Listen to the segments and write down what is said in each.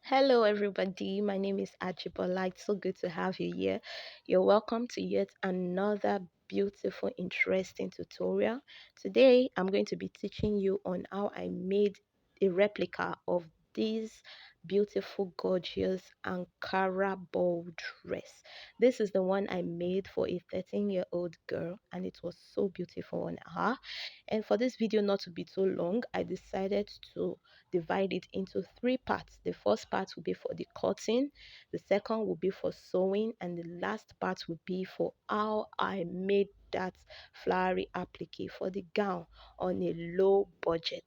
Hello, everybody. My name is Ajibola. It's so good to have you here. You're welcome to yet another beautiful, interesting tutorial. Today, I'm going to be teaching you on how I made a replica of this beautiful, gorgeous Ankara ball dress. This is the one I made for a 13-year-old girl, and it was so beautiful on her. And for this video not to be too long, I decided to divide it into three parts. The first part will be for the cutting, the second will be for sewing, and the last part will be for how I made that flowery applique for the gown on a low budget.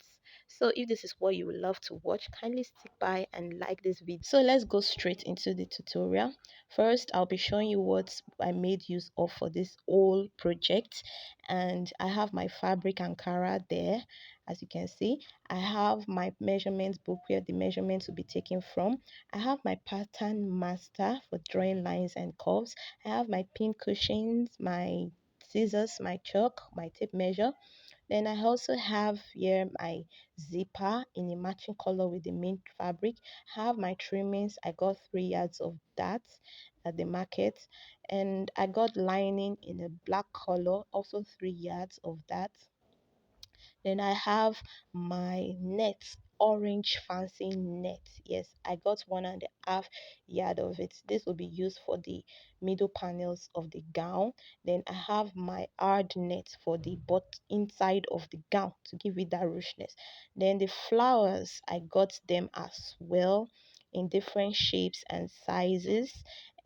So if this is what you would love to watch, kindly stick by and like this video. So let's go straight into the tutorial. First, I'll be showing you what I made use of for this whole project, and I have my fabric Ankara there, as you can see. I have my measurements book where the measurements will be taken from. I have my pattern master for drawing lines and curves. I have my pin cushions, my scissors, my chalk, my tape measure. Then I also have here my zipper in a matching color with the main fabric. I have my trimmings. I got 3 yards of that at the market, and I got lining in a black color, also 3 yards of that. Then I have my net, orange fancy net. Yes, I got 1.5 yard of it. This will be used for the middle panels of the gown. Then I have my hard net for the butt inside of the gown to give it that richness. Then the flowers, I got them as well in different shapes and sizes.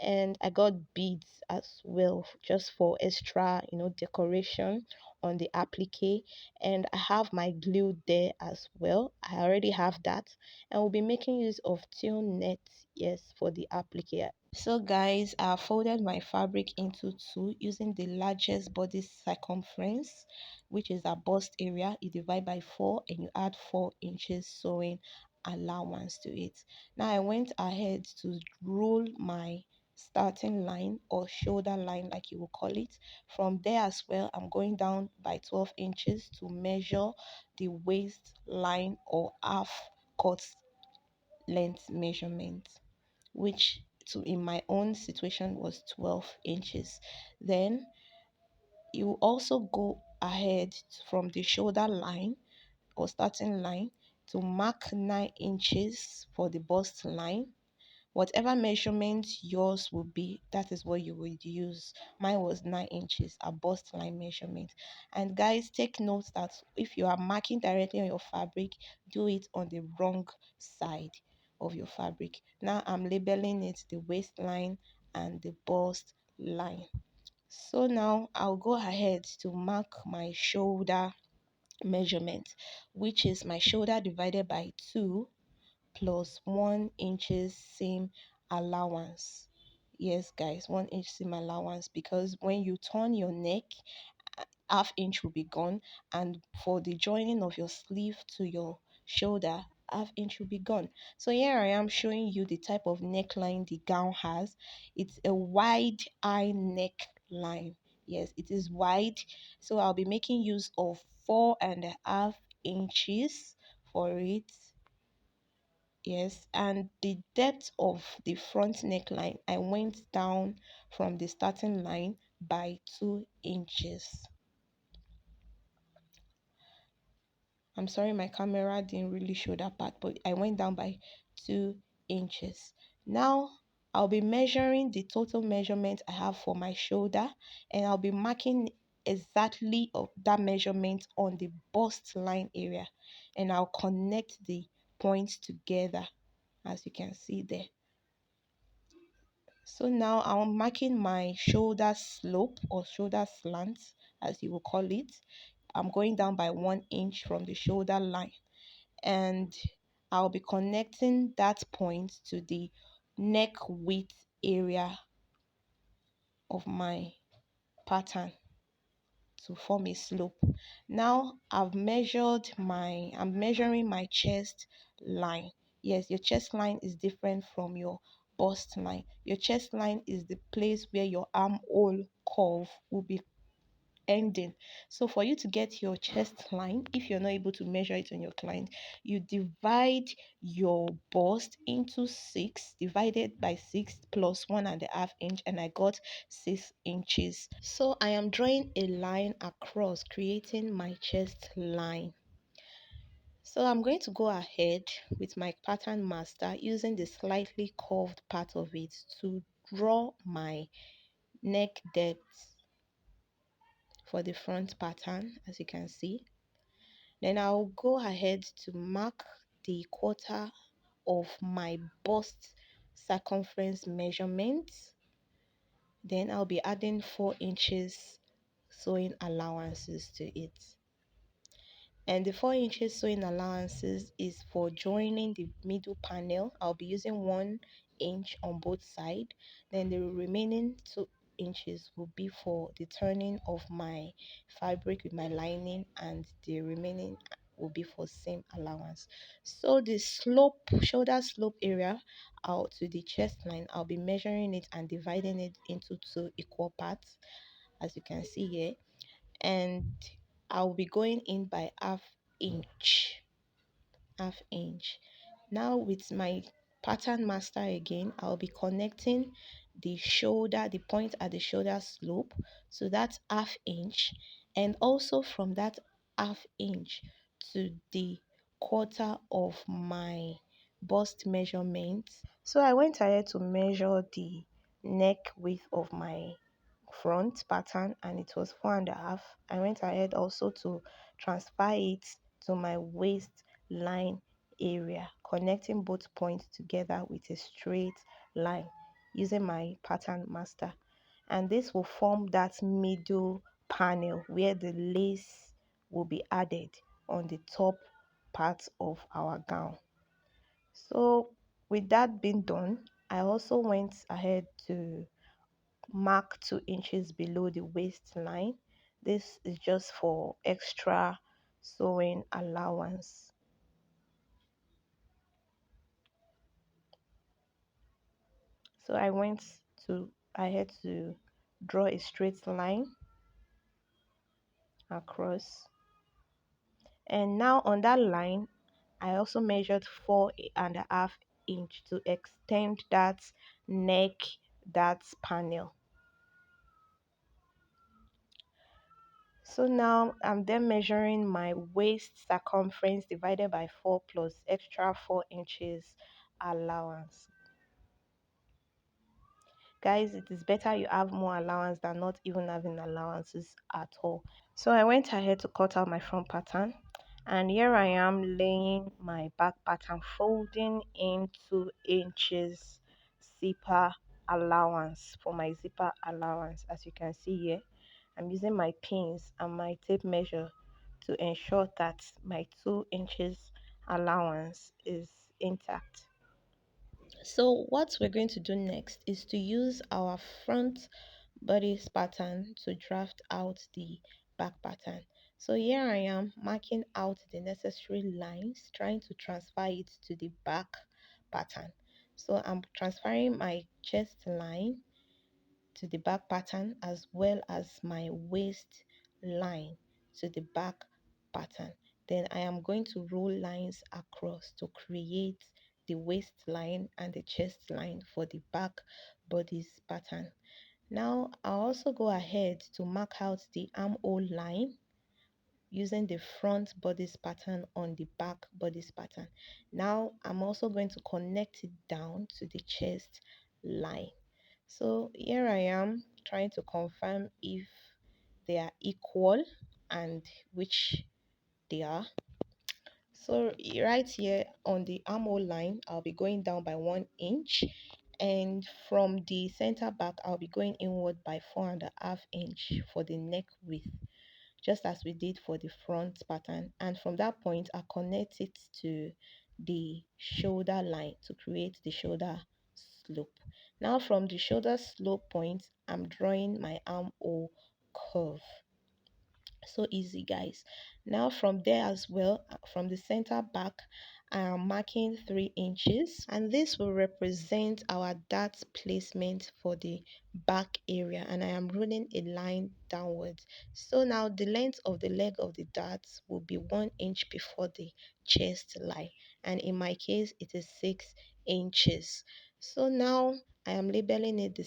And I got beads as well, just for extra, decoration on the applique. And I have my glue there as well. I already have that, and we'll be making use of tune net, yes, for the applique. So guys, I folded my fabric into two using the largest body circumference, which is a bust area. You divide by 4 and you add 4 inches sewing allowance to it. Now I went ahead to roll my starting line or shoulder line, like you will call it. From there as well, I'm going down by 12 inches to measure the waist line or half cut length measurement, which to in my own situation was 12 inches. Then you also go ahead from the shoulder line or starting line to mark 9 inches for the bust line. Whatever measurement yours will be, that is what you would use. Mine was 9 inches, a bust line measurement. And guys, take note that if you are marking directly on your fabric, do it on the wrong side of your fabric. Now I'm labeling it the waistline and the bust line. So now I'll go ahead to mark my shoulder measurement, which is my shoulder divided by 2 plus 1 inches seam allowance. Yes guys, 1 inch seam allowance, because when you turn your neck, half inch will be gone, and for the joining of your sleeve to your shoulder, half inch will be gone. So here I am showing you the type of neckline the gown has. It's a wide eye neckline. Yes, it is wide, so I'll be making use of 4.5 inches for it. Yes, and the depth of the front neckline, I went down from the starting line by 2 inches. I'm sorry, my camera didn't really show that part, but I went down by 2 inches. Now I'll be measuring the total measurement I have for my shoulder, and I'll be marking exactly of that measurement on the bust line area, and I'll connect the points together, as you can see there. So now I'm marking my shoulder slope or shoulder slant, as you will call it. I'm going down by 1 inch from the shoulder line, and I'll be connecting that point to the neck width area of my pattern to form a slope. Now I'm measuring my chest line. Yes, your chest line is different from your bust line. Your chest line is the place where your armhole curve will be ending. So for you to get your chest line, if you're not able to measure it on your client, you divide your bust into 6 divided by 6 plus 1.5 inch, and I got 6 inches. So I am drawing a line across, creating my chest line. So I'm going to go ahead with my pattern master using the slightly curved part of it to draw my neck depth for the front pattern, as you can see. Then I'll go ahead to mark the quarter of my bust circumference measurement. Then I'll be adding 4 inches sewing allowances to it. And the 4 inches sewing allowances is for joining the middle panel. I'll be using 1 inch on both sides. Then the remaining 2 inches will be for the turning of my fabric with my lining, and the remaining will be for seam allowance. So the slope, shoulder slope area out to the chest line, I'll be measuring it and dividing it into 2 equal parts, as you can see here. And I'll be going in by inch half inch. Now with my pattern master again, I'll be connecting the shoulder, the point at the shoulder slope, so that's half inch, and also from that half inch to the quarter of my bust measurement. So I went ahead to measure the neck width of my front pattern, and it was 4.5. I went ahead also to transfer it to my waist line area, connecting both points together with a straight line using my pattern master. And this will form that middle panel where the lace will be added on the top part of our gown. So with that being done, I also went ahead to mark 2 inches below the waistline. This is just for extra sewing allowance. So I had to draw a straight line across, and now on that line I also measured 4.5 inch to extend that neck, that panel. So now I'm then measuring my waist circumference divided by 4 plus extra 4 inches allowance. Guys, it is better you have more allowance than not even having allowances at all. So I went ahead to cut out my front pattern, and here I am laying my back pattern, folding in 2 inches zipper allowance for my zipper allowance. As you can see here, I'm using my pins and my tape measure to ensure that my 2 inches allowance is intact. So what we're going to do next is to use our front bodice pattern to draft out the back pattern. So here I am marking out the necessary lines, trying to transfer it to the back pattern. So I'm transferring my chest line to the back pattern, as well as my waist line to the back pattern. Then I am going to roll lines across to create the waistline and the chest line for the back bodice pattern. Now I'll also go ahead to mark out the armhole line using the front bodice pattern on the back bodice pattern. Now I'm also going to connect it down to the chest line. So here I am trying to confirm if they are equal, and which they are. So right here on the armhole line, I'll be going down by 1 inch, and from the center back I'll be going inward by 4.5 inch for the neck width, just as we did for the front pattern. And from that point I connect it to the shoulder line to create the shoulder slope. Now from the shoulder slope point, I'm drawing my armhole curve. So easy, guys. Now from there as well, from the center back, I am marking 3 inches, and this will represent our dart placement for the back area, and I am running a line downwards. So now the length of the leg of the dart will be 1 inch before the chest line, and in my case it is 6 inches. So now I am labeling it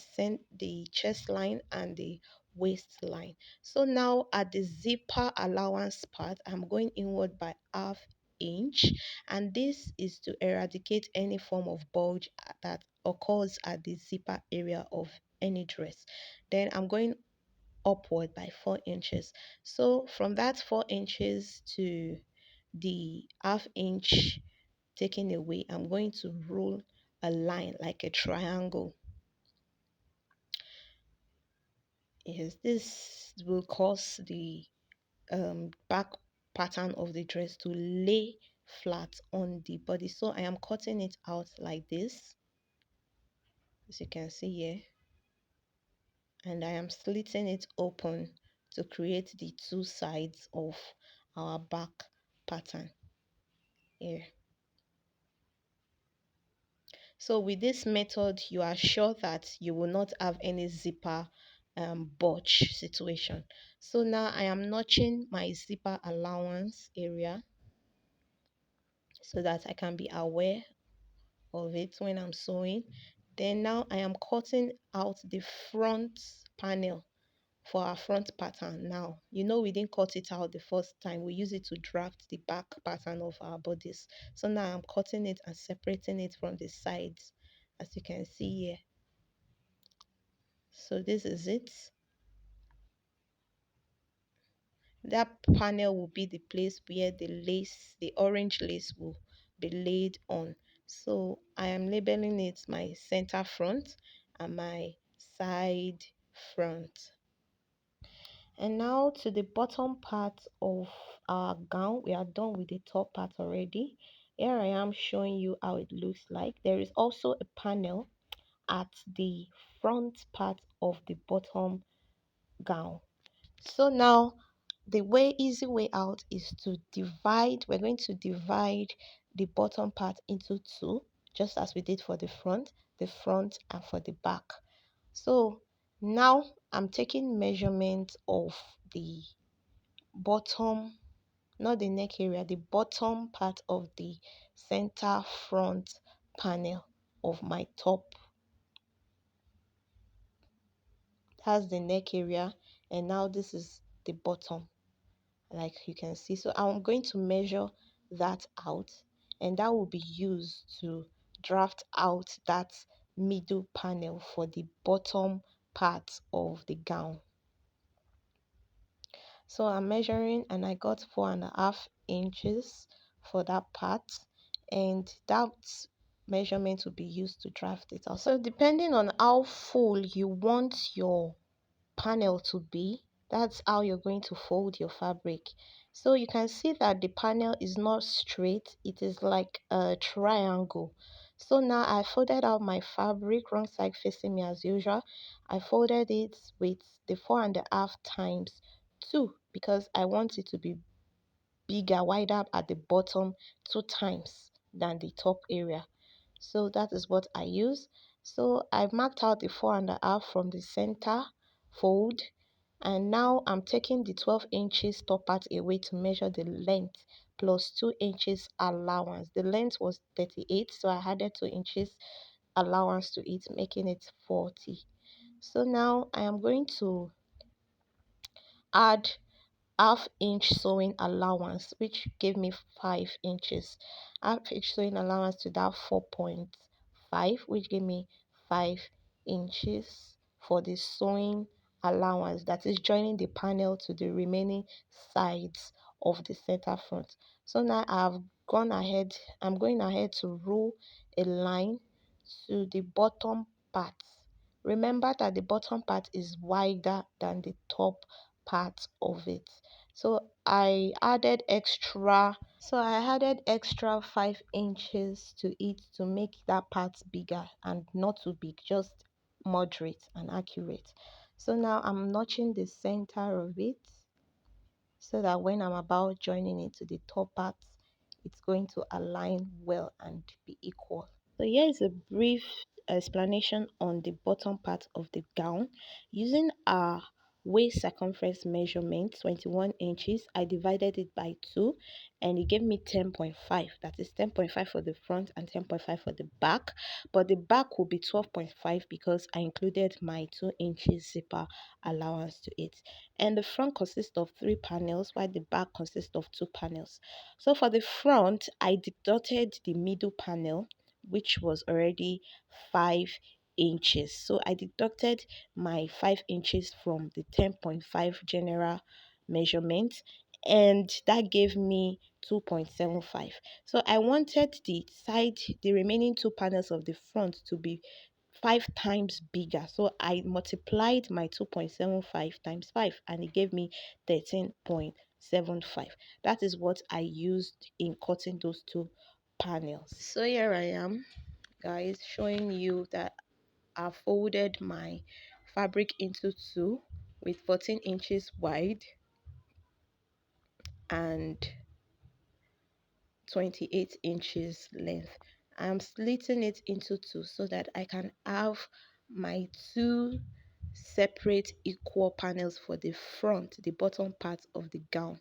the chest line and the waistline. So now at the zipper allowance part, I'm going inward by half inch, and this is to eradicate any form of bulge that occurs at the zipper area of any dress. Then I'm going upward by 4 inches. So from that 4 inches to the half inch taken away, I'm going to roll a line like a triangle. Yes, this will cause the back pattern of the dress to lay flat on the body. So I am cutting it out like this, as you can see here, and I am slitting it open to create the two sides of our back pattern here. So with this method, you are sure that you will not have any zipper bulge situation. So now I am notching my zipper allowance area so that I can be aware of it when I'm sewing. Then now I am cutting out the front panel for our front pattern. Now you know we didn't cut it out the first time, we use it to draft the back pattern of our bodice. So now I'm cutting it and separating it from the sides, as you can see here. So this is it. That panel will be the place where the lace, the orange lace, will be laid on. So I am labeling it my center front and my side front. And now to the bottom part of our gown. We are done with the top part already. Here I am showing you how it looks like. There is also a panel at the front part of the bottom gown. So now the easy way out is to divide. We're going to divide the bottom part into two, just as we did for the front and for the back. So now I'm taking measurement of the bottom, not the neck area, the bottom part of the center front panel of my top. That's the neck area, and now this is the bottom, like you can see. So I'm going to measure that out, and that will be used to draft out that middle panel for the bottom part of the gown. So I'm measuring and I got 4.5 inches for that part, and that measurement will be used to draft it out. So depending on how full you want your panel to be, that's how you're going to fold your fabric. So you can see that the panel is not straight, it is like a triangle. So now I folded out my fabric, wrong side facing me as usual. I folded it with the 4.5 times 2 because I want it to be bigger, wider at the bottom 2 times than the top area. So that is what I use. So I've marked out the 4.5 from the center fold, and now I'm taking the 12 inches top part away to measure the length plus 2 inches allowance. The length was 38, so I added 2 inches allowance to it, making it 40. So now I am going to add half-inch sewing allowance, which gave me 5 inches. Half-inch sewing allowance to that 4.5, which gave me 5 inches for the sewing allowance, that is joining the panel to the remaining sides of the center front. So now I'm going ahead to roll a line to the bottom part. Remember that the bottom part is wider than the top part of it. So I added extra 5 inches to it to make that part bigger, and not too big, just moderate and accurate. So now I'm notching the center of it so that when I'm about joining it to the top part, it's going to align well and be equal. So here is a brief explanation on the bottom part of the gown. Using our waist circumference measurement, 21 inches, I divided it by 2 and it gave me 10.5. That is 10.5 for the front and 10.5 for the back. But the back will be 12.5 because I included my 2 inches zipper allowance to it. And the front consists of 3 panels while the back consists of 2 panels. So for the front, I deducted the middle panel, which was already 5 inches. So I deducted my 5 inches from the 10.5 general measurement, and that gave me 2.75. So I wanted the remaining 2 panels of the front to be 5 times bigger. So I multiplied my 2.75 times 5 and it gave me 13.75. That is what I used in cutting those 2 panels. So here I am, guys, showing you that I folded my fabric into 2 with 14 inches wide and 28 inches length. I'm slitting it into 2 so that I can have my 2 separate equal panels for the front, the bottom part of the gown.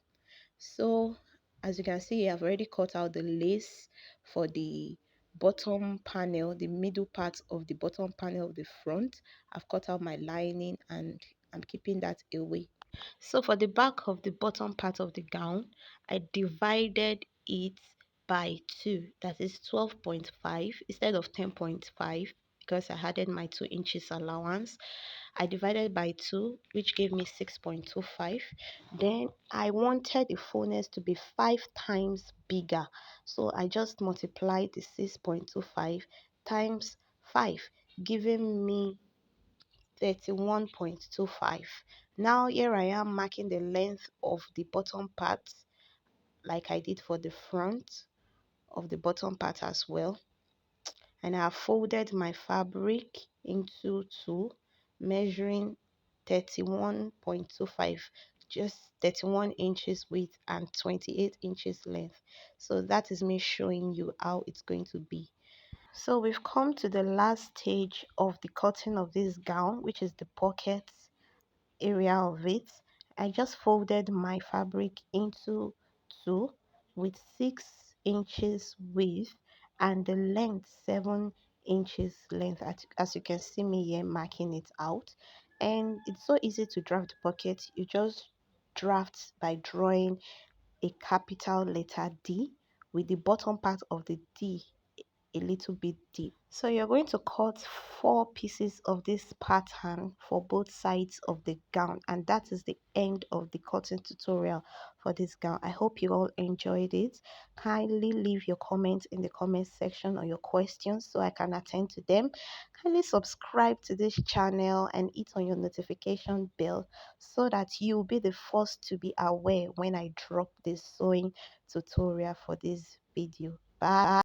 So as you can see, I've already cut out the lace for the bottom panel, the middle part of the bottom panel of the front. I've cut out my lining and I'm keeping that away. So for the back of the bottom part of the gown, I divided it by 2, that is 12.5 instead of 10.5 because I added my 2 inches allowance. I divided by 2, which gave me 6.25. Then I wanted the fullness to be 5 times bigger. So I just multiplied the 6.25 times 5, giving me 31.25. Now here I am marking the length of the bottom part like I did for the front of the bottom part as well. And I have folded my fabric into 2, measuring 31.25, just 31 inches width and 28 inches length. So that is me showing you how it's going to be. So we've come to the last stage of the cutting of this gown, which is the pockets area of it. I just folded my fabric into 2 with 6 inches width and the length 7 inches length, as you can see me here marking it out. And it's so easy to draft the pocket. You just draft by drawing a capital letter D with the bottom part of the D a little bit deep. So you're going to cut 4 pieces of this pattern for both sides of the gown, and that is the end of the cutting tutorial for this gown. I hope you all enjoyed it. Kindly leave your comments in the comment section or your questions so I can attend to them. Kindly subscribe to this channel and hit on your notification bell so that you'll be the first to be aware when I drop this sewing tutorial for this video. Bye.